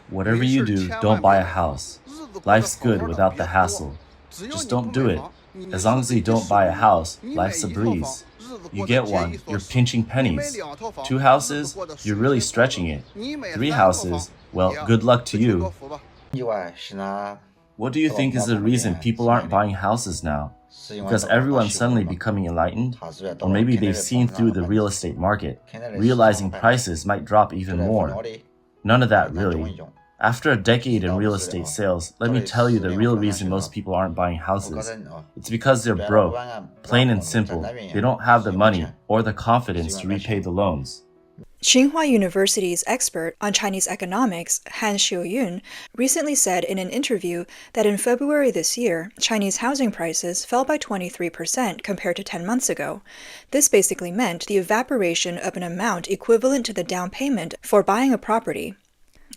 Whatever you do, don't buy a house. Life's good without the hassle. Just don't do it. As long as you don't buy a house, life's a breeze. You get one, you're pinching pennies. 2 houses, you're really stretching it. 3 houses, well, good luck to you. What do you think is the reason people aren't buying houses now? Because everyone's suddenly becoming enlightened? Or maybe they've seen through the real estate market, realizing prices might drop even more. None of that, really. After a decade in real estate sales, let me tell you the real reason most people aren't buying houses. It's because they're broke. Plain and simple. They don't have the money or the confidence to repay the loans. Tsinghua University's expert on Chinese economics, Xiuyun, recently said in an interview that in February this year, Chinese housing prices fell by 23% compared to 10 months ago. This basically meant the evaporation of an amount equivalent to the down payment for buying a property.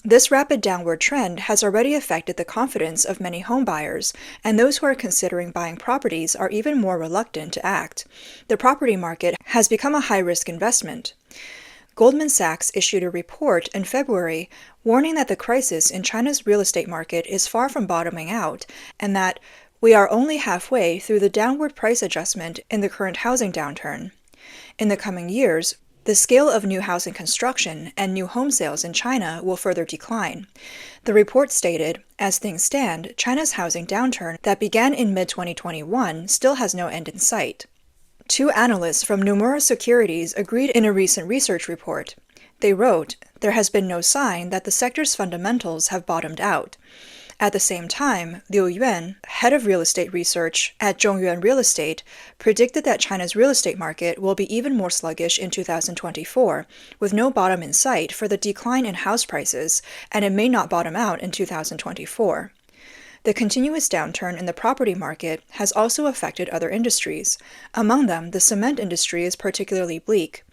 This rapid downward trend has already affected the confidence of many homebuyers, and those who are considering buying properties are even more reluctant to act. The property market has become a high-risk investment. Goldman Sachs issued a report in February warning that the crisis in China's real estate market is far from bottoming out, and that we are only halfway through the downward price adjustment in the current housing downturn. In the coming years, the scale of new housing construction and new home sales in China will further decline. The report stated, as things stand, China's housing downturn that began in mid-2021 still has no end in sight. 2 analysts from Nomura Securities agreed in a recent research report. They wrote, "There has been no sign that the sector's fundamentals have bottomed out." At the same time, Xiuyun, head of real estate research at Zhongyuan Real Estate, predicted that China's real estate market will be even more sluggish in 2024, with no bottom in sight for the decline in house prices, and it may not bottom out in 2024. The continuous downturn in the property market has also affected other industries. Among them, the cement industry is particularly bleak.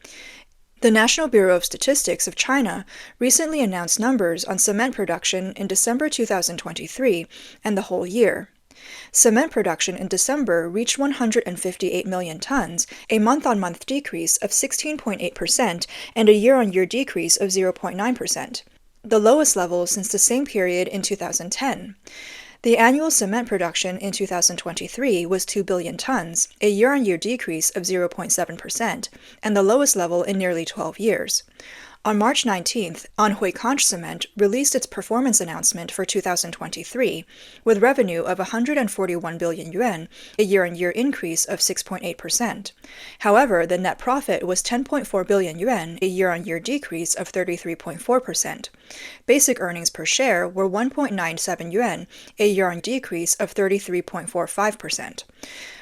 The National Bureau of Statistics of China recently announced numbers on cement production in December 2023 and the whole year. Cement production in December reached 158 million tons, a month-on-month decrease of 16.8% and a year-on-year decrease of 0.9%, the lowest level since the same period in 2010. The annual cement production in 2023 was 2 billion tons, a year-on-year decrease of 0.7%, and the lowest level in nearly 12 years. On March 19th, Anhui Conch Cement released its performance announcement for 2023, with revenue of 141 billion yuan, a year-on-year increase of 6.8%. However, the net profit was 10.4 billion yuan, a year-on-year decrease of 33.4%. Basic earnings per share were 1.97 yuan, a year-on decrease of 33.45%.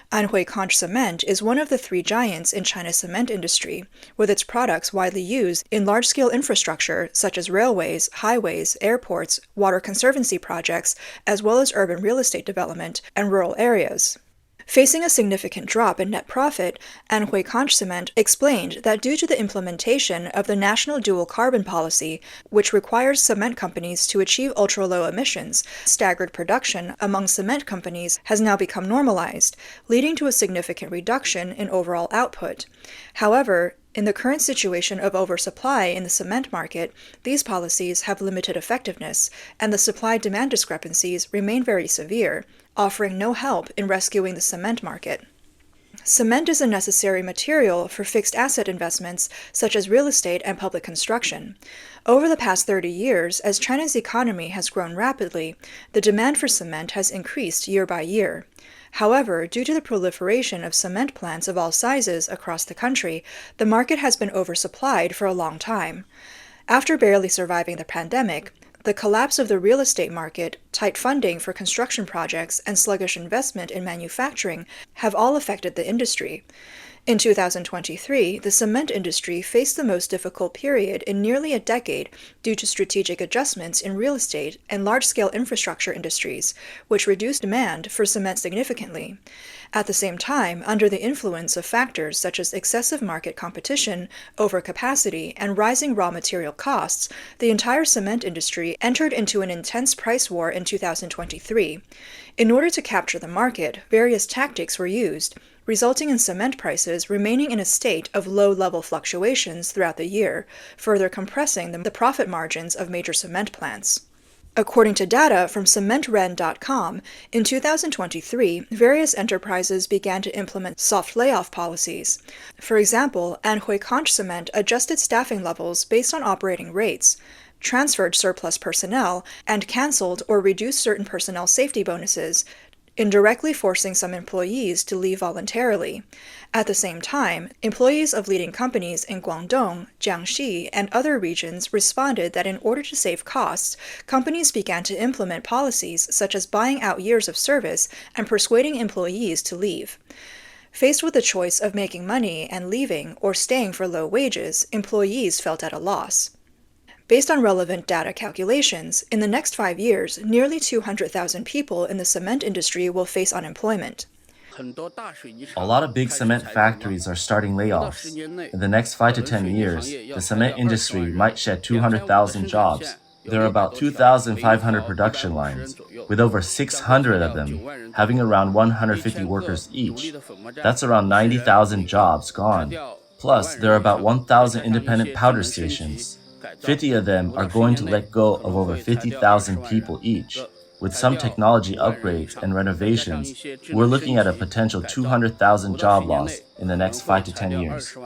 Anhui Conch Cement is one of the 3 giants in China's cement industry, with its products widely used in large-scale infrastructure such as railways, highways, airports, water conservancy projects, as well as urban real estate development and rural areas. Facing a significant drop in net profit, Anhui Conch Cement explained that due to the implementation of the National Dual Carbon Policy, which requires cement companies to achieve ultra-low emissions, staggered production among cement companies has now become normalized, leading to a significant reduction in overall output. However, in the current situation of oversupply in the cement market, these policies have limited effectiveness, and the supply-demand discrepancies remain very severe, offering no help in rescuing the cement market. Cement is a necessary material for fixed asset investments such as real estate and public construction. Over the past 30 years, as China's economy has grown rapidly, the demand for cement has increased year by year. However, due to the proliferation of cement plants of all sizes across the country, the market has been oversupplied for a long time. After barely surviving the pandemic, the collapse of the real estate market, tight funding for construction projects, and sluggish investment in manufacturing have all affected the industry. In 2023, the cement industry faced the most difficult period in nearly a decade due to strategic adjustments in real estate and large-scale infrastructure industries, which reduced demand for cement significantly. At the same time, under the influence of factors such as excessive market competition, overcapacity, and rising raw material costs, the entire cement industry entered into an intense price war in 2023. In order to capture the market, various tactics were used, resulting in cement prices remaining in a state of low-level fluctuations throughout the year, further compressing the profit margins of major cement plants. According to data from cementren.com, in 2023, various enterprises began to implement soft layoff policies. For example, Anhui Conch Cement adjusted staffing levels based on operating rates, transferred surplus personnel, and canceled or reduced certain personnel safety bonuses, indirectly forcing some employees to leave voluntarily. At the same time, employees of leading companies in Guangdong, Jiangxi, and other regions responded that in order to save costs, companies began to implement policies such as buying out years of service and persuading employees to leave. Faced with the choice of making money and leaving or staying for low wages, employees felt at a loss. Based on relevant data calculations, in the next 5 years, nearly 200,000 people in the cement industry will face unemployment. A lot of big cement factories are starting layoffs. In the next 5 to 10 years, the cement industry might shed 200,000 jobs. There are about 2,500 production lines, with over 600 of them having around 150 workers each. That's around 90,000 jobs gone. Plus, there are about 1,000 independent powder stations. 50 of them are going to let go of over 50,000 people each. With some technology upgrades and renovations, we're looking at a potential 200,000 job loss in the next 5 to 10 years.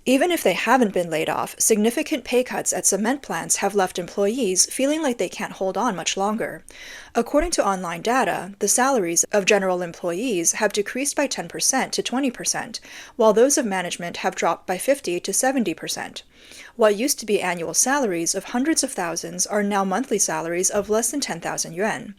Even if they haven't been laid off, significant pay cuts at cement plants have left employees feeling like they can't hold on much longer. According to online data, the salaries of general employees have decreased by 10% to 20%, while those of management have dropped by 50 to 70%. What used to be annual salaries of hundreds of thousands are now monthly salaries of less than 10,000 yuan.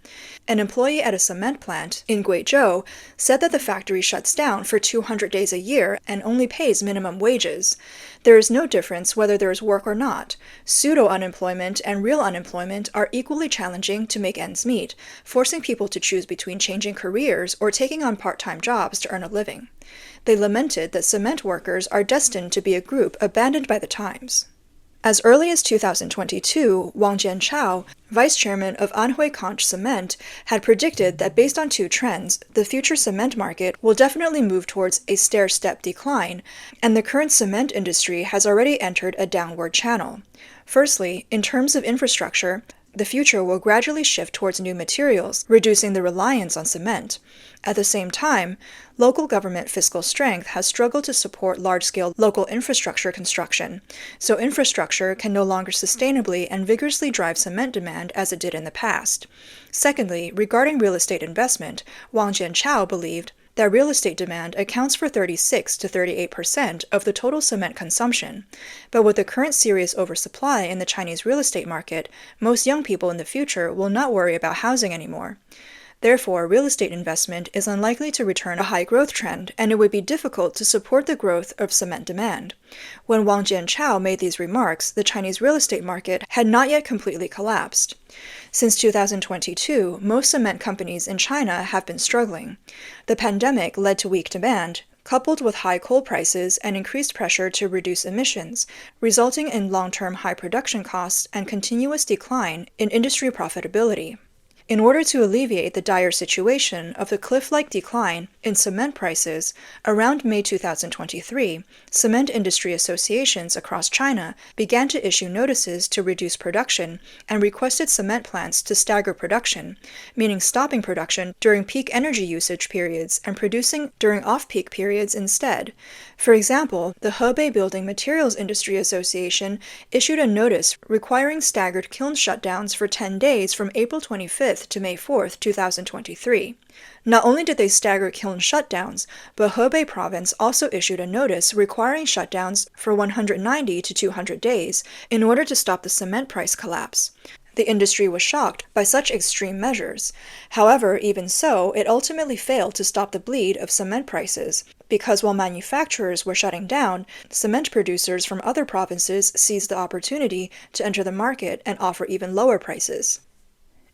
An employee at a cement plant in Guizhou said that the factory shuts down for 200 days a year and only pays minimum wages. There is no difference whether there is work or not. Pseudo-unemployment and real unemployment are equally challenging to make ends meet, forcing people to choose between changing careers or taking on part-time jobs to earn a living. They lamented that cement workers are destined to be a group abandoned by the times. As early as 2022, Wang Jianchao, vice chairman of Anhui Conch Cement, had predicted that based on two trends, the future cement market will definitely move towards a stair-step decline, and the current cement industry has already entered a downward channel. Firstly, in terms of infrastructure, the future will gradually shift towards new materials, reducing the reliance on cement. At the same time, local government fiscal strength has struggled to support large-scale local infrastructure construction, so infrastructure can no longer sustainably and vigorously drive cement demand as it did in the past. Secondly, regarding real estate investment, Wang Jianchao believed that real estate demand accounts for 36 to 38% of the total cement consumption. But with the current serious oversupply in the Chinese real estate market, most young people in the future will not worry about housing anymore. Therefore, real estate investment is unlikely to return a high growth trend, and it would be difficult to support the growth of cement demand. When Wang Jianchao made these remarks, the Chinese real estate market had not yet completely collapsed. Since 2022, most cement companies in China have been struggling. The pandemic led to weak demand, coupled with high coal prices and increased pressure to reduce emissions, resulting in long-term high production costs and continuous decline in industry profitability. In order to alleviate the dire situation of the cliff-like decline in cement prices, around May 2023, cement industry associations across China began to issue notices to reduce production and requested cement plants to stagger production, meaning stopping production during peak energy usage periods and producing during off-peak periods instead. For example, the Hebei Building Materials Industry Association issued a notice requiring staggered kiln shutdowns for 10 days from April 25th to May 4th, 2023. Not only did they stagger kiln shutdowns, but Hebei province also issued a notice requiring shutdowns for 190 to 200 days in order to stop the cement price collapse. The industry was shocked by such extreme measures. However, even so, it ultimately failed to stop the bleed of cement prices, because while manufacturers were shutting down, cement producers from other provinces seized the opportunity to enter the market and offer even lower prices.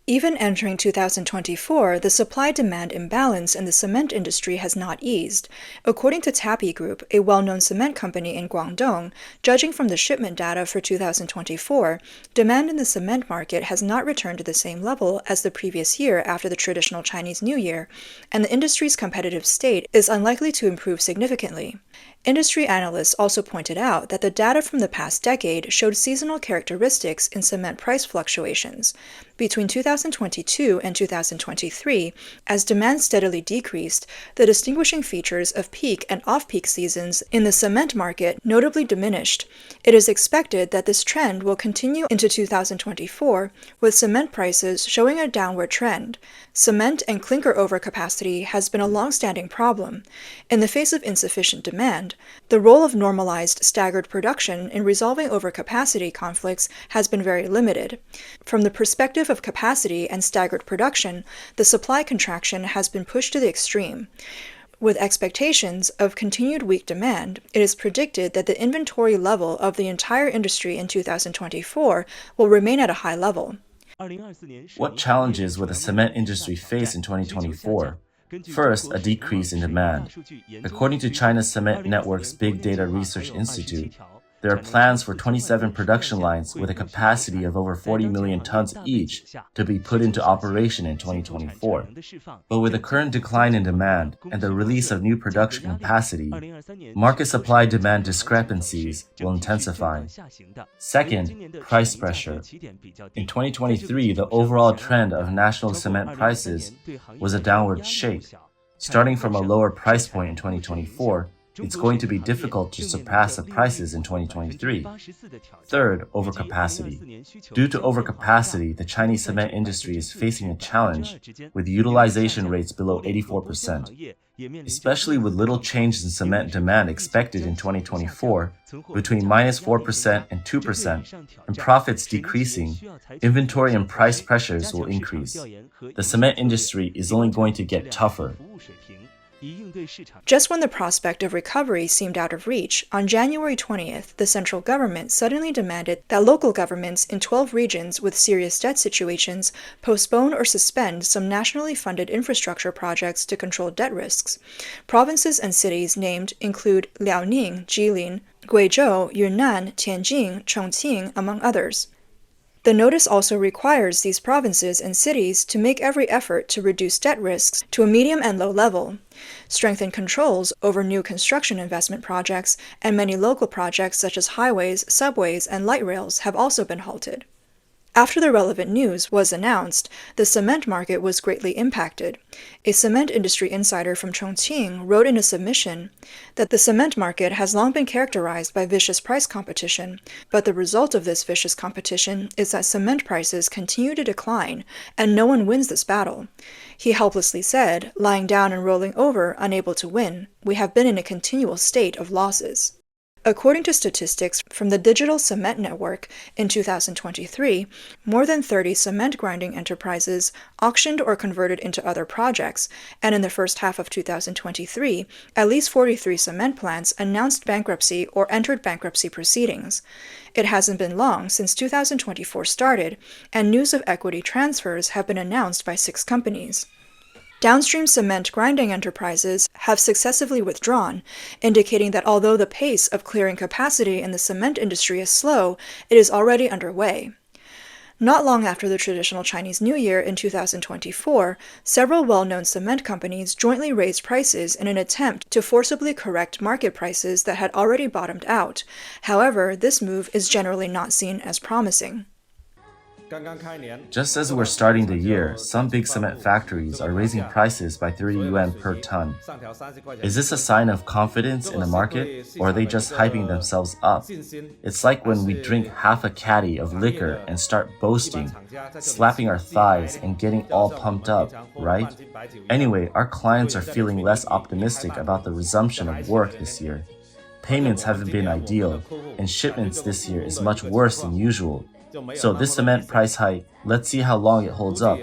Even entering 2024, the supply-demand imbalance in the cement industry has not eased. According to Tapi Group, a well-known cement company in Guangdong, judging from the shipment data for 2024, demand in the cement market has not returned to the same level as the previous year after the traditional Chinese New Year, and the industry's competitive state is unlikely to improve significantly. Industry analysts also pointed out that the data from the past decade showed seasonal characteristics in cement price fluctuations. Between 2022 and 2023, as demand steadily decreased, the distinguishing features of peak and off-peak seasons in the cement market notably diminished. It is expected that this trend will continue into 2024, with cement prices showing a downward trend. Cement and clinker overcapacity has been a long-standing problem. In the face of insufficient demand, the role of normalized staggered production in resolving overcapacity conflicts has been very limited. From the perspective of capacity and staggered production, the supply contraction has been pushed to the extreme. With expectations of continued weak demand, it is predicted that the inventory level of the entire industry in 2024 will remain at a high level. What challenges will the cement industry face in 2024? First, a decrease in demand. According to China's Cement Network's Big Data Research Institute, there are plans for 27 production lines with a capacity of over 40 million tons each to be put into operation in 2024. But with the current decline in demand and the release of new production capacity, market supply-demand discrepancies will intensify. Second, price pressure. In 2023, the overall trend of national cement prices was a downward shape. Starting from a lower price point in 2024, it's going to be difficult to surpass the prices in 2023. Third, overcapacity. Due to overcapacity, the Chinese cement industry is facing a challenge with utilization rates below 84%. Especially with little change in cement demand expected in 2024, between -4% and 2%, and profits decreasing, inventory and price pressures will increase. The cement industry is only going to get tougher. Just when the prospect of recovery seemed out of reach, on January 20th, the central government suddenly demanded that local governments in 12 regions with serious debt situations postpone or suspend some nationally funded infrastructure projects to control debt risks. Provinces and cities named include Liaoning, Jilin, Guizhou, Yunnan, Tianjin, Chongqing, among others. The notice also requires these provinces and cities to make every effort to reduce debt risks to a medium and low level, strengthen controls over new construction investment projects, and many local projects such as highways, subways, and light rails have also been halted. After the relevant news was announced, the cement market was greatly impacted. A cement industry insider from Chongqing wrote in a submission that the cement market has long been characterized by vicious price competition, but the result of this vicious competition is that cement prices continue to decline, and no one wins this battle. He helplessly said, lying down and rolling over, unable to win, "We have been in a continual state of losses." According to statistics from the Digital Cement Network, in 2023, more than 30 cement grinding enterprises auctioned or converted into other projects, and in the first half of 2023, at least 43 cement plants announced bankruptcy or entered bankruptcy proceedings. It hasn't been long since 2024 started, and news of equity transfers have been announced by 6 companies. Downstream cement grinding enterprises have successively withdrawn, indicating that although the pace of clearing capacity in the cement industry is slow, it is already underway. Not long after the traditional Chinese New Year in 2024, several well-known cement companies jointly raised prices in an attempt to forcibly correct market prices that had already bottomed out. However, this move is generally not seen as promising. Just as we're starting the year, some big cement factories are raising prices by 30 yuan per ton. Is this a sign of confidence in the market, or are they just hyping themselves up? It's like when we drink half a caddy of liquor and start boasting, slapping our thighs and getting all pumped up, right? Anyway, our clients are feeling less optimistic about the resumption of work this year. Payments haven't been ideal, and shipments this year is much worse than usual. So this cement price hike, let's see how long it holds up.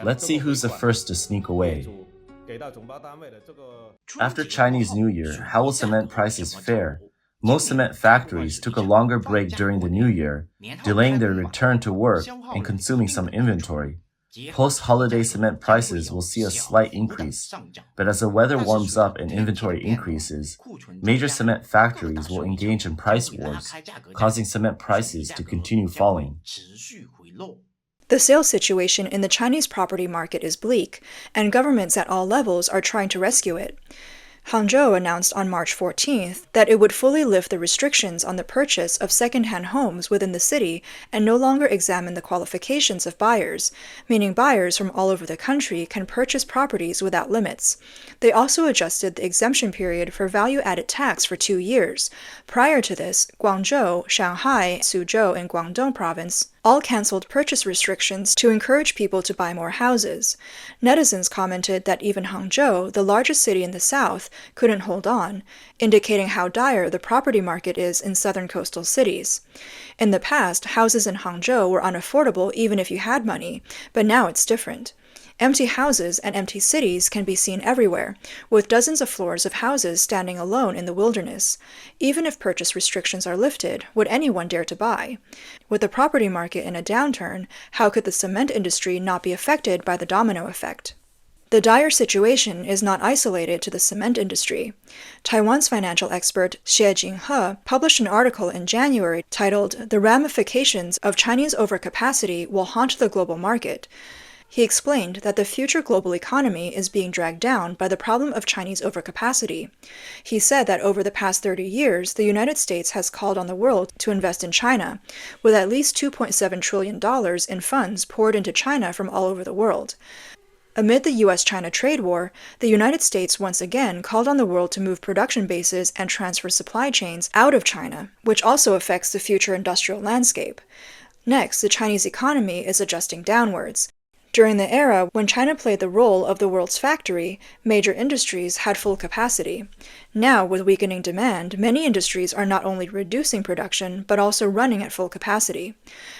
Let's see who's the first to sneak away. After Chinese New Year, how will cement prices fare? Most cement factories took a longer break during the New Year, delaying their return to work and consuming some inventory. Post-holiday cement prices will see a slight increase, but as the weather warms up and inventory increases, major cement factories will engage in price wars, causing cement prices to continue falling. The sales situation in the Chinese property market is bleak, and governments at all levels are trying to rescue it. Hangzhou announced on March 14th that it would fully lift the restrictions on the purchase of second-hand homes within the city and no longer examine the qualifications of buyers, meaning buyers from all over the country can purchase properties without limits. They also adjusted the exemption period for value-added tax for 2 years. Prior to this, Guangzhou, Shanghai, Suzhou, and Guangdong province all canceled purchase restrictions to encourage people to buy more houses. Netizens commented that even Hangzhou, the largest city in the south, couldn't hold on, indicating how dire the property market is in southern coastal cities. In the past, houses in Hangzhou were unaffordable even if you had money, but now it's different. Empty houses and empty cities can be seen everywhere, with dozens of floors of houses standing alone in the wilderness. Even if purchase restrictions are lifted, would anyone dare to buy? With the property market in a downturn, how could the cement industry not be affected by the domino effect? The dire situation is not isolated to the cement industry. Taiwan's financial expert Xiuyun published an article in January titled "The Ramifications of Chinese Overcapacity Will Haunt the Global Market." He explained that the future global economy is being dragged down by the problem of Chinese overcapacity. He said that over the past 30 years, the United States has called on the world to invest in China, with at least $2.7 trillion in funds poured into China from all over the world. Amid the US-China trade war, the United States once again called on the world to move production bases and transfer supply chains out of China, which also affects the future industrial landscape. Next, the Chinese economy is adjusting downwards. During the era when China played the role of the world's factory, major industries had full capacity. Now, with weakening demand, many industries are not only reducing production, but also running at full capacity.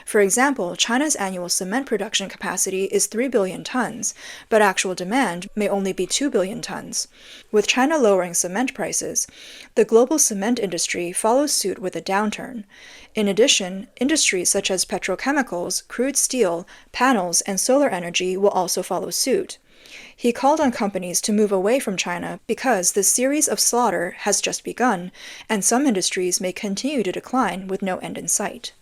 For example, China's annual cement production capacity is 3 billion tons, but actual demand may only be 2 billion tons. With China lowering cement prices, the global cement industry follows suit with a downturn. In addition, industries such as petrochemicals, crude steel, panels, and solar energy will also follow suit. He called on companies to move away from China because this series of slaughter has just begun, and some industries may continue to decline with no end in sight.